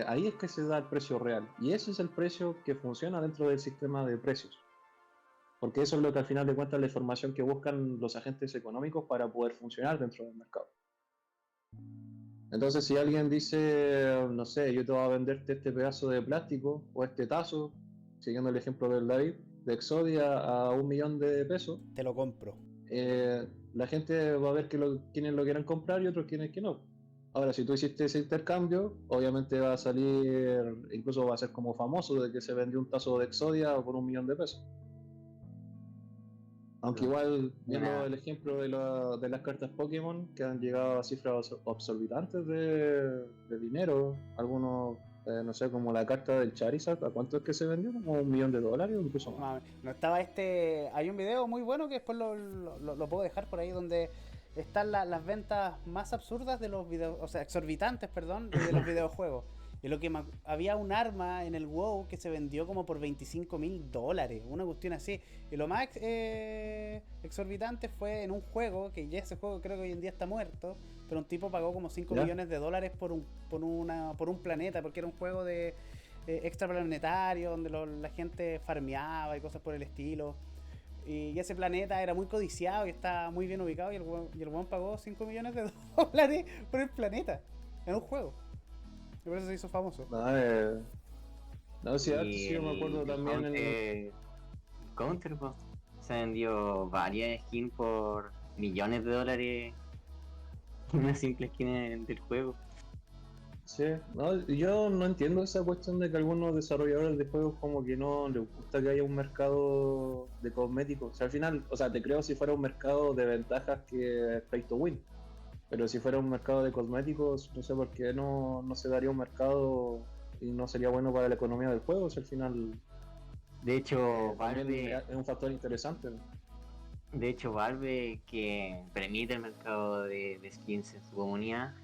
ahí es que se da el precio real. Y ese es el precio que funciona dentro del sistema de precios. Porque eso es lo que al final de cuentas es la información que buscan los agentes económicos para poder funcionar dentro del mercado. Entonces, si alguien dice, no sé, yo te voy a venderte este pedazo de plástico o este tazo, siguiendo el ejemplo del David, de Exodia a 1 millón de pesos, Te lo compro. la gente va a ver quienes lo quieran comprar y otros quienes que no. Ahora, si tú hiciste ese intercambio, obviamente va a salir, incluso va a ser como famoso de que se vendió un tazo de Exodia por 1 millón de pesos. Aunque igual, viendo Una- el ejemplo de las cartas Pokémon, que han llegado a cifras exorbitantes de dinero, algunos, no sé, como la carta del Charizard, ¿a cuánto es que se vendió? ¿Como $1 millón o incluso más? No estaba hay un video muy bueno que después lo puedo dejar por ahí, donde están las ventas más absurdas de los videos, o sea, exorbitantes, perdón, de los videojuegos. Y lo que había un arma en el WoW que se vendió como por $25.000, una cuestión así. Y lo más exorbitante fue en un juego, que ya ese juego creo que hoy en día está muerto, pero un tipo pagó como 5 ¿Ya? millones de dólares por un planeta, porque era un juego de extraplanetario, donde la gente farmeaba y cosas por el estilo. Y ese planeta era muy codiciado y estaba muy bien ubicado, y el weón pagó 5 millones de dólares por el planeta, en un juego. Y por eso se hizo famoso. No, no, sí, y sí, yo me acuerdo también Counter, po, se vendió varias skins por millones de dólares. Una simple skin del juego. Sí, no, yo no entiendo esa cuestión de que algunos desarrolladores de juegos como que no les gusta que haya un mercado de cosméticos. O sea, al final, o sea, te creo si fuera un mercado de ventajas que es pay to win. Pero si fuera un mercado de cosméticos, no sé por qué no se daría un mercado y no sería bueno para la economía del juego. Si al final De hecho, también Valve, es un factor interesante. que permite el mercado de skins en su comunidad,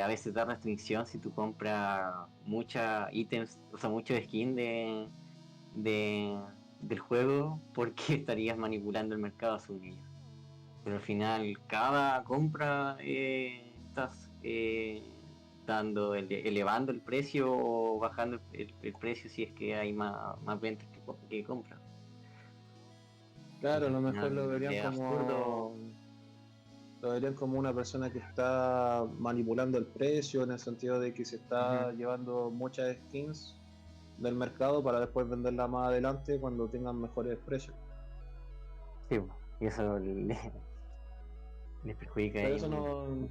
a veces da restricción si tú compras muchas ítems, o sea, muchos skins de, del juego, porque estarías manipulando el mercado a su medida. Pero al final, cada compra elevando el precio o bajando el precio si es que hay más ventas que compras. Claro, a lo mejor lo verían Es absurdo. lo verían como una persona que está manipulando el precio en el sentido de que se está llevando muchas skins del mercado para después venderla más adelante cuando tengan mejores precios. Sí, po, y eso les perjudica Pero ahí eso un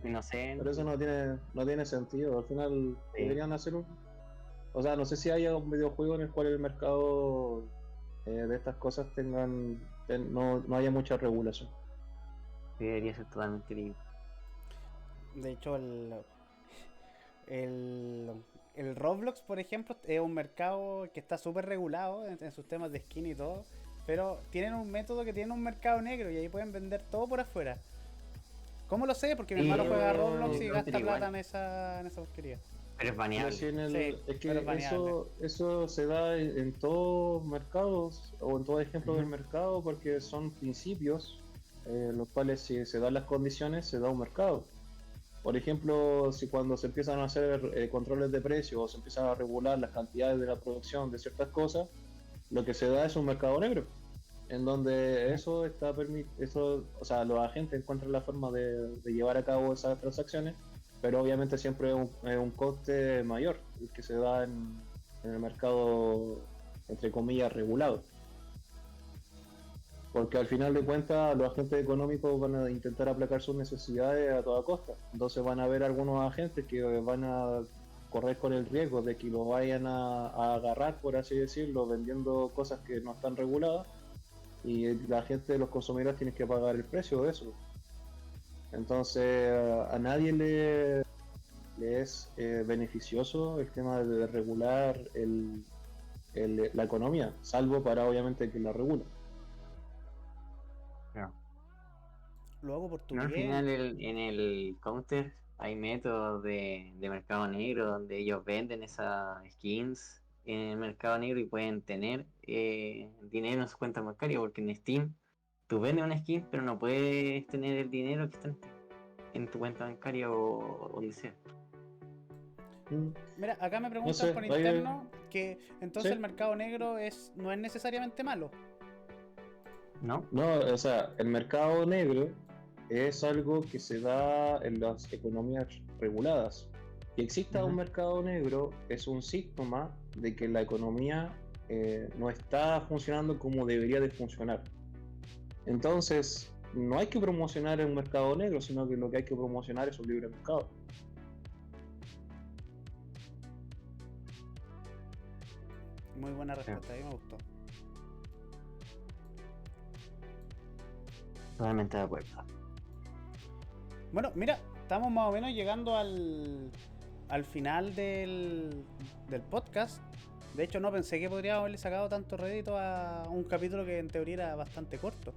no, inocente. pero eso no tiene sentido. Al final Sí. deberían hacer o sea, no sé si haya un videojuego en el cual el mercado de estas cosas no haya mucha regulación. Debería ser totalmente libre. De hecho, el Roblox, por ejemplo, es un mercado que está súper regulado en sus temas de skin y todo. Pero tienen un método que tiene un mercado negro y ahí pueden vender todo por afuera. ¿Cómo lo sé? Porque mi Sí, hermano juega a Roblox y Counter gasta igual. plata en esa porquería. Pero es Pero baneable. si Sí, es pero es que baneable. eso se da en todos mercados o en todo ejemplo del Ujú. mercado porque son principios los cuales si se dan las condiciones se da un mercado. Por ejemplo, si cuando se empiezan a hacer controles de precios o se empiezan a regular las cantidades de la producción de ciertas cosas, lo que se da es un mercado negro, en donde eso está eso, o sea, los agentes encuentran la forma de llevar a cabo esas transacciones, pero obviamente siempre es un coste mayor el que se da en el mercado, entre comillas, regulado. Porque al final de cuentas los agentes económicos van a intentar aplacar sus necesidades a toda costa. Entonces van a haber algunos agentes que van a correr con el riesgo de que lo vayan a agarrar, por así decirlo, vendiendo cosas que no están reguladas y la gente, los consumidores tienen que pagar el precio de eso. Entonces a nadie le es beneficioso el tema de regular la economía, salvo para obviamente que la regula. Claro. Lo hago por tu No, al bien. final en el counter hay métodos de mercado negro donde ellos venden esas skins en el mercado negro y pueden tener dinero en su cuenta bancaria, porque en Steam tú vendes una skin pero no puedes tener el dinero que está en tu cuenta bancaria o donde sea. Mira, acá me No preguntan sé, por interno que entonces sí. el mercado negro no es necesariamente malo. ¿No? No, o sea, el mercado negro es algo que se da en las economías reguladas. Que exista un Ujú. mercado negro es un síntoma de que la economía no está funcionando como debería de funcionar. Entonces, no hay que promocionar un mercado negro, sino que lo que hay que promocionar es un libre mercado. Muy buena Sí, respuesta, a mí me gustó. totalmente de acuerdo. Bueno, mira, estamos más o menos llegando al final del podcast. De hecho, no pensé que podríamos haberle sacado tanto rédito a un capítulo que en teoría era bastante corto.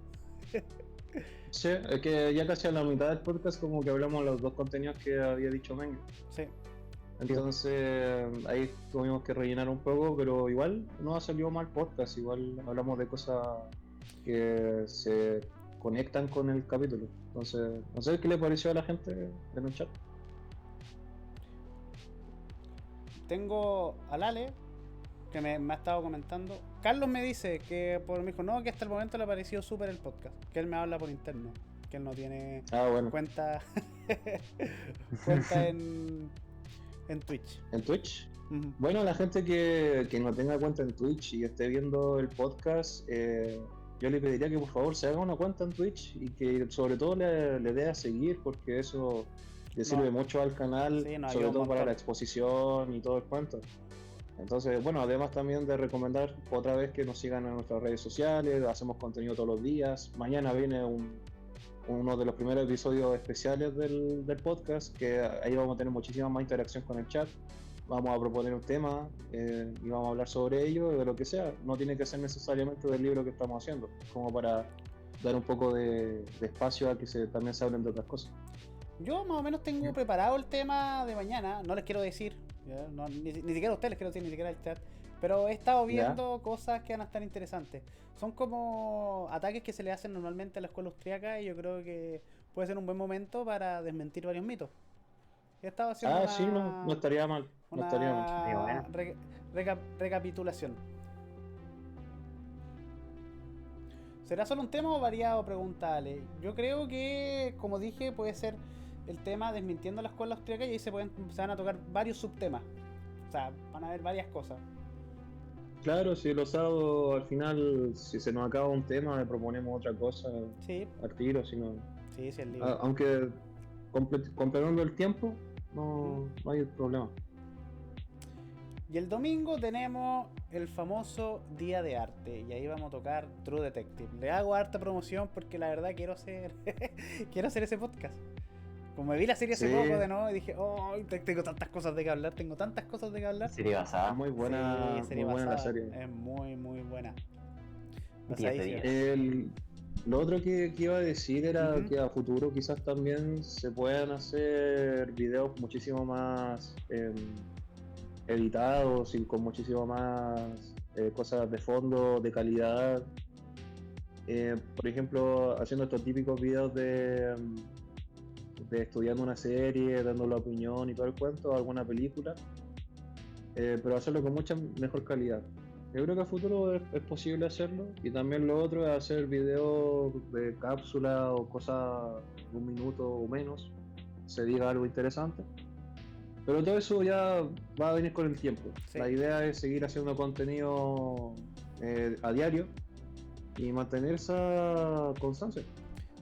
Sí, es que ya casi a la mitad del podcast como que hablamos de los dos contenidos que había dicho Mengue. Sí. Entonces ahí tuvimos que rellenar un poco, pero igual no ha salido mal podcast, igual hablamos de cosas que se conectan con el capítulo. Entonces, no sé qué le pareció a la gente en el chat. Tengo al Ale, que me ha estado comentando. Carlos me dice que me dijo, no, que hasta el momento le ha parecido súper el podcast. Que él me habla por interno. Que él no tiene Ah, bueno, cuenta cuenta en Twitch. en Twitch. Ujú. Bueno, la gente que no tenga cuenta en Twitch y esté viendo el podcast, yo le pediría que por favor se haga una cuenta en Twitch y que sobre todo le dé a seguir porque eso le sirve No, mucho al canal, sí, nos sobre ayuda un todo para montón. la exposición y todo el cuento. Entonces, bueno, además también de recomendar otra vez que nos sigan en nuestras redes sociales, hacemos contenido todos los días. Mañana viene uno de los primeros episodios especiales del podcast, que ahí vamos a tener muchísima más interacción con el chat. Vamos a proponer un tema y vamos a hablar sobre ello, de lo que sea. No tiene que ser necesariamente del libro que estamos haciendo, como para dar un poco de espacio a que también se hablen de otras cosas. Yo más o menos tengo preparado el tema de mañana. No les quiero decir, ¿ya? No, ni siquiera a ustedes les quiero decir, ni siquiera al chat. Pero he estado viendo cosas que van a estar interesantes. Son como ataques que se le hacen normalmente a la escuela austriaca y yo creo que puede ser un buen momento para desmentir varios mitos. He estado haciendo Sí, no estaría mal. No estaría mal. Sí, bueno. recapitulación. ¿Será solo un tema o variado? Pregunta Ale. Yo creo que, como dije, puede ser el tema desmintiendo la escuela austríaca y ahí se van a tocar varios subtemas. O sea, van a haber varias cosas. Claro, si los sábados al final, si se nos acaba un tema, le proponemos otra cosa Sí, al tiro, si no. sí, sí, el libro. Aunque completando el tiempo, no hay problema. Y el domingo tenemos el famoso Día de Arte. Y ahí vamos a tocar True Detective. Le hago harta promoción porque la verdad quiero hacer quiero hacer ese podcast. Como me vi la serie hace Sí. poco de nuevo y dije, oh, tengo tantas cosas de que hablar, Serie basada. Muy buena, Sí, serie muy buena la basada. serie. Es muy, muy buena. 10 de Basadísima. 10. Lo otro que iba a decir era Ujú. que a futuro quizás también se puedan hacer videos muchísimo más editados y con muchísimo más cosas de fondo, de calidad. Por ejemplo, haciendo estos típicos videos de estudiando una serie, dando la opinión y todo el cuento, alguna película, pero hacerlo con mucha mejor calidad. Yo creo que a futuro es posible hacerlo, y también lo otro es hacer videos de cápsula o cosas de 1 minuto o menos, se diga algo interesante. Pero todo eso ya va a venir con el tiempo. Sí. La idea es seguir haciendo contenido a diario y mantener esa constancia.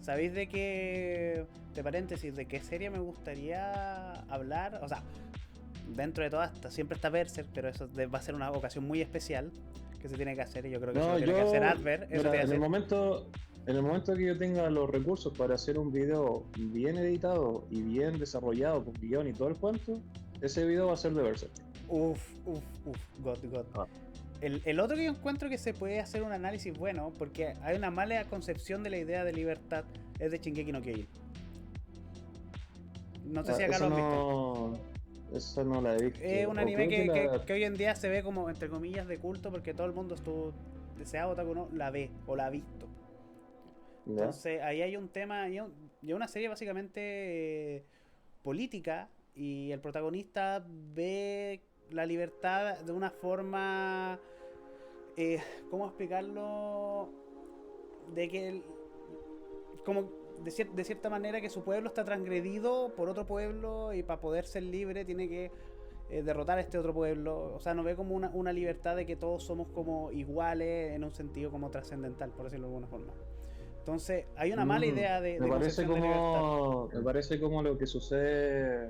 ¿Sabéis de qué, de paréntesis, de qué serie me gustaría hablar? O sea, dentro de todas, siempre está Berserk, pero eso va a ser una ocasión muy especial que se tiene que hacer y yo creo que eso lo tiene que hacer Adver. Eso mira, te iba a en el decir. momento que yo tenga los recursos para hacer un video bien editado y bien desarrollado con guión y todo el cuento, ese video va a ser de Berserk. Uf, God. God. El otro que yo encuentro que se puede hacer un análisis bueno, porque hay una mala concepción de la idea de libertad, es de Shingeki no Kyojin. No sé si acá lo Eso han visto. Eso no la he visto. Es un O anime creo que hoy en día se ve como, entre comillas, de culto, porque todo el mundo estuvo deseado, otaku no, la ve o la ha visto. ¿Ya? Entonces ahí hay un tema, y una serie básicamente política, y el protagonista ve la libertad de una forma, ¿cómo explicarlo? De que como de cierta manera que su pueblo está transgredido por otro pueblo y para poder ser libre tiene que derrotar a este otro pueblo. O sea, no ve como una libertad de que todos somos como iguales en un sentido como trascendental, por decirlo de alguna forma. Entonces, hay una mala idea de me parece concepción de libertad. me parece como lo que sucede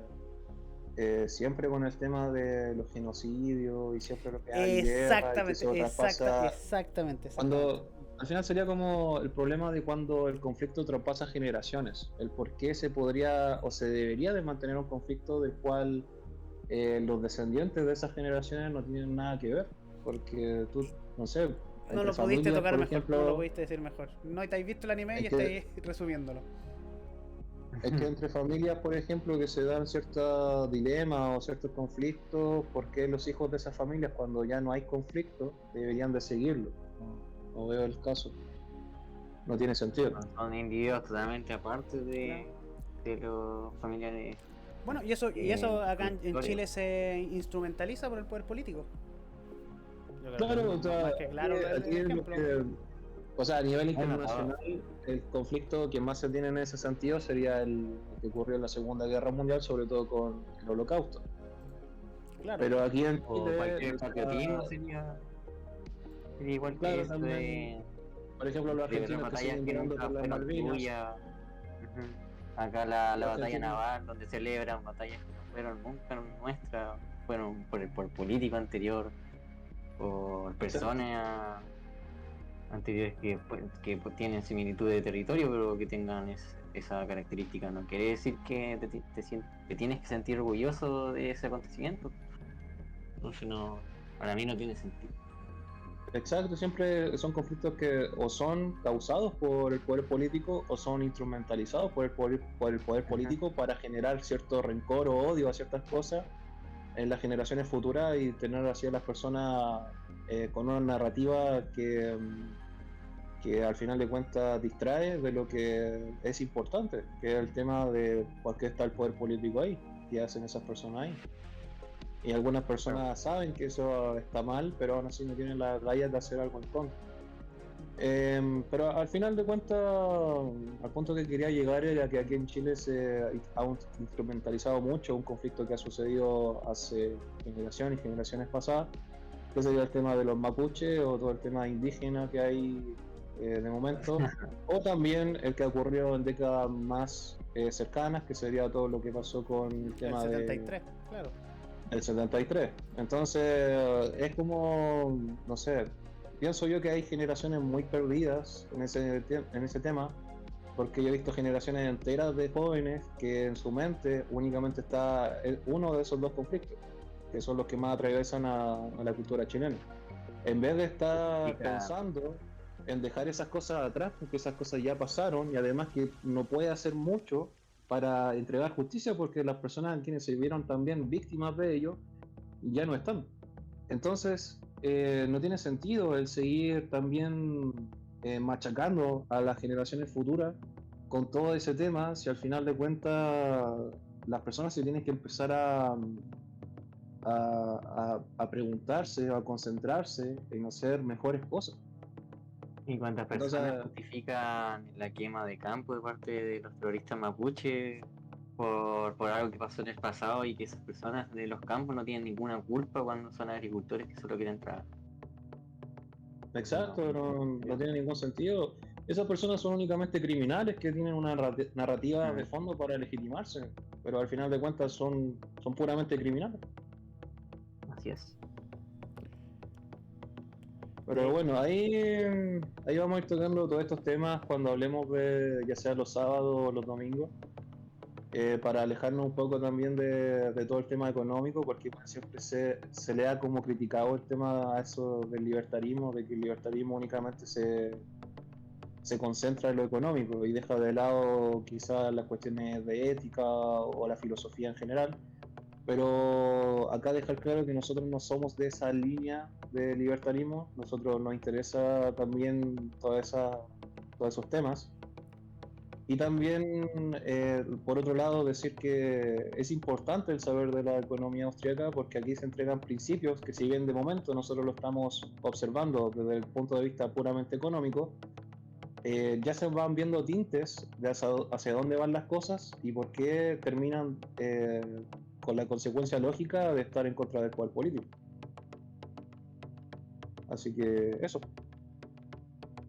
siempre con el tema de los genocidios y siempre lo que hay guerra y que se traspasa. Exactamente. Cuando al final sería como el problema de cuando el conflicto traspasa generaciones, el por qué se podría o se debería de mantener un conflicto del cual los descendientes de esas generaciones no tienen nada que ver, porque tú, no sé, No entre lo pudiste familias, tocar por mejor, ejemplo, no lo pudiste decir mejor. No te has visto el anime y es que- estáis resumiéndolo. es que entre familias, por ejemplo, que se dan ciertos dilemas o ciertos conflictos, ¿por qué los hijos de esas familias, cuando ya no hay conflicto, deberían de seguirlo? No veo el caso. No tiene sentido. Son individuos totalmente aparte de los familiares. Bueno, y eso acá en historia. Chile se instrumentaliza por el poder político. Yo creo Claro, que o sea, más que claro aquí el es lo ejemplo. que, o sea, a nivel Bueno, internacional, el conflicto que más se tiene en ese sentido sería el que ocurrió en la Segunda Guerra Mundial, sobre todo con el Holocausto. Claro. Pero aquí en O Chile, cualquier o sea, patriotismo sería igual que claro, esto también, por ejemplo, los de las argentinos que batallas siguen que llorando nunca por las fueron Malvinas. tuyas. Ujú. Acá la Los batalla argentinos. naval, donde celebran batallas que no fueron nunca nuestras, fueron por el político anterior, por personas anteriores que tienen similitud de territorio, pero que tengan esa característica. No quiere decir que te tienes que sentir orgulloso de ese acontecimiento. Entonces, no, para mí no tiene sentido. Exacto, siempre son conflictos que o son causados por el poder político o son instrumentalizados por el poder político para generar cierto rencor o odio a ciertas cosas en las generaciones futuras y tener así a las personas con una narrativa que al final de cuentas distrae de lo que es importante, que es el tema de por qué está el poder político ahí. que hacen esas personas ahí. Y algunas personas saben que eso está mal, pero aún así no tienen las gallas de hacer algo en contra. Pero al final de cuentas, al punto que quería llegar era que aquí en Chile se ha instrumentalizado mucho un conflicto que ha sucedido hace generaciones y generaciones pasadas, que sería el tema de los mapuches o todo el tema indígena que hay de momento, o también el que ocurrió en décadas más cercanas, que sería todo lo que pasó con el El tema 73, claro. del 73. Entonces, es como, no sé, pienso yo que hay generaciones muy perdidas en ese tema, porque yo he visto generaciones enteras de jóvenes que en su mente únicamente está uno de esos dos conflictos, que son los que más atraviesan a la cultura chilena. En vez de estar pensando en dejar esas cosas atrás, porque esas cosas ya pasaron y además que no puede hacer mucho para entregar justicia porque las personas quienes se vieron también víctimas de ello ya no están. Entonces, no tiene sentido el seguir también machacando a las generaciones futuras con todo ese tema si al final de cuentas las personas se tienen que empezar a preguntarse o a concentrarse en hacer mejores cosas. ¿Y cuántas personas Entonces, justifican la quema de campo de parte de los terroristas mapuche por algo que pasó en el pasado y que esas personas de los campos no tienen ninguna culpa cuando son agricultores que solo quieren trabajar? exacto, no tiene ningún sentido. Esas personas son únicamente criminales que tienen una narrativa de fondo para legitimarse, pero al final de cuentas son puramente criminales. Así es. Pero bueno, ahí vamos a ir tocando todos estos temas cuando hablemos de ya sea los sábados o los domingos, para alejarnos un poco también de todo el tema económico, porque bueno, siempre se le ha como criticado el tema a eso del libertarismo, de que el libertarismo únicamente se concentra en lo económico y deja de lado quizás las cuestiones de ética o la filosofía en general. Pero acá dejar claro que nosotros no somos de esa línea de libertarismo, nosotros nos interesa también todos esos temas. Y también, por otro lado, decir que es importante el saber de la economía austríaca porque aquí se entregan principios que si bien de momento nosotros lo estamos observando desde el punto de vista puramente económico, ya se van viendo tintes de hacia dónde van las cosas y por qué terminan con la consecuencia lógica de estar en contra del poder político. Así que eso.